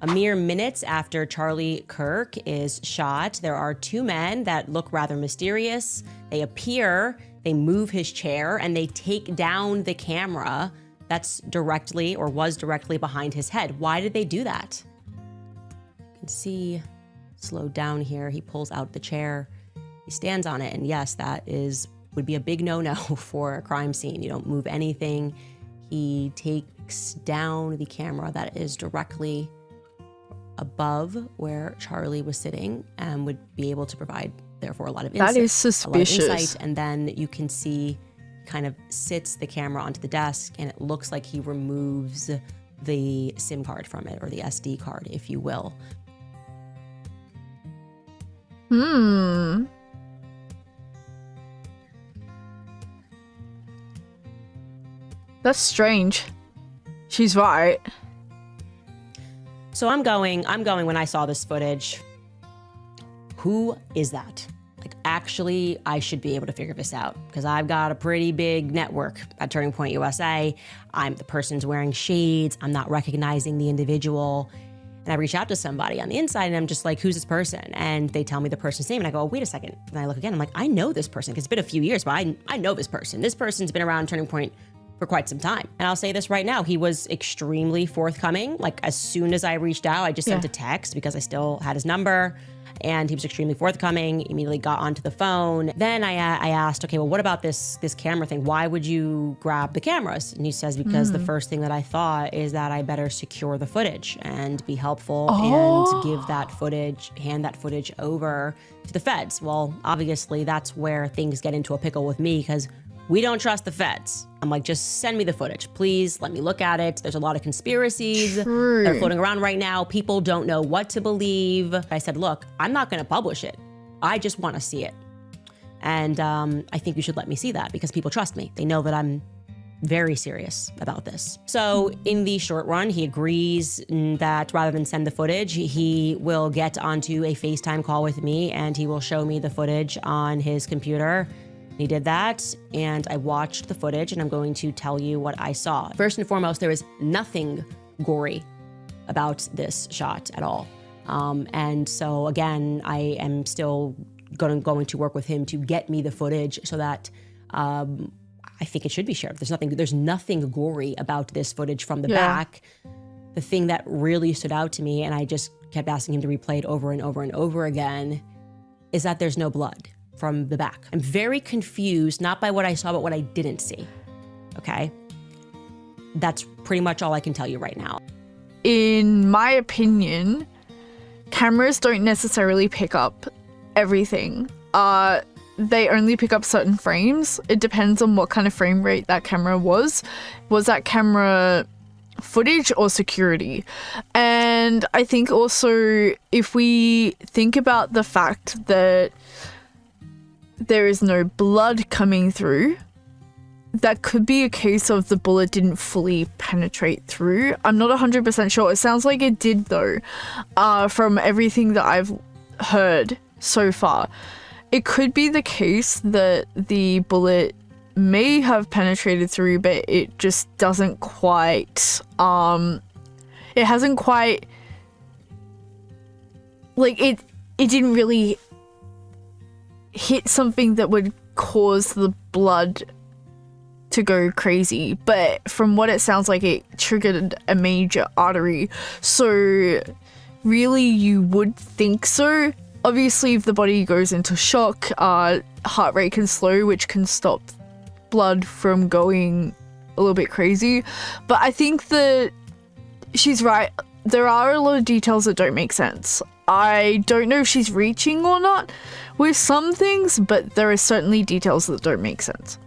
A mere minutes after Charlie Kirk is shot, there are two men that look rather mysterious. They appear, they move his chair, and they take down the camera that's directly or was directly behind his head. Why did they do that? You can see, slowed down here, he pulls out the chair, he stands on it, and yes, would be a big no-no for a crime scene. You don't move anything. He takes down the camera that is directly above where Charlie was sitting and would be able to provide, therefore, a lot of insight. That is suspicious. And then you can see kind of sits the camera onto the desk, and it looks like he removes the SIM card from it, or the SD card, if you will. That's strange. She's right. So I'm going when I saw this footage. Who is that? Like, actually, I should be able to figure this out because I've got a pretty big network at Turning Point USA. The person's wearing shades. I'm not recognizing the individual. And I reach out to somebody on the inside and I'm just like, who's this person? And they tell me the person's name and I go, oh, wait a second. And I look again, I'm like, I know this person because it's been a few years, but I know this person. This person's been around Turning Point for quite some time. And I'll say this right now, he was extremely forthcoming. Like, as soon as I reached out, I just sent a text because I still had his number, and he was extremely forthcoming, immediately got onto the phone. Then I asked, okay, well, what about this camera thing? Why would you grab the cameras? And he says, because the first thing that I thought is that I better secure the footage and be helpful and give that footage, hand that footage over to the feds. Well, obviously that's where things get into a pickle with me because we don't trust the feds. I'm like, just send me the footage. Please let me look at it. There's a lot of conspiracies that are floating around right now. People don't know what to believe. I said, look, I'm not gonna publish it. I just wanna see it. And I think you should let me see that because people trust me. They know that I'm very serious about this. So in the short run, he agrees that rather than send the footage, he will get onto a FaceTime call with me and he will show me the footage on his computer. He did that, and I watched the footage, and I'm going to tell you what I saw. First and foremost, there is nothing gory about this shot at all. And so again, I am still going to work with him to get me the footage so that I think it should be shared. There's nothing gory about this footage from the back. The thing that really stood out to me, and I just kept asking him to replay it over and over and over again, is that there's no blood from the back. I'm very confused, not by what I saw, but what I didn't see, okay? That's pretty much all I can tell you right now. In my opinion, cameras don't necessarily pick up everything. They only pick up certain frames. It depends on what kind of frame rate that camera was. Was that camera footage or security? And I think also, if we think about the fact that there is no blood coming through, that could be a case of the bullet didn't fully penetrate through. I'm not 100% sure. It sounds like it did though, from everything that I've heard so far. It could be the case that the bullet may have penetrated through, but it just doesn't quite, it hasn't quite, like it didn't really hit something that would cause the blood to go crazy, but from what it sounds like, it triggered a major artery. So really, you would think so. Obviously, if the body goes into shock, heart rate can slow, which can stop blood from going a little bit crazy. But I think that she's right. There are a lot of details that don't make sense. I don't know if she's reaching or not with some things, but there are certainly details that don't make sense.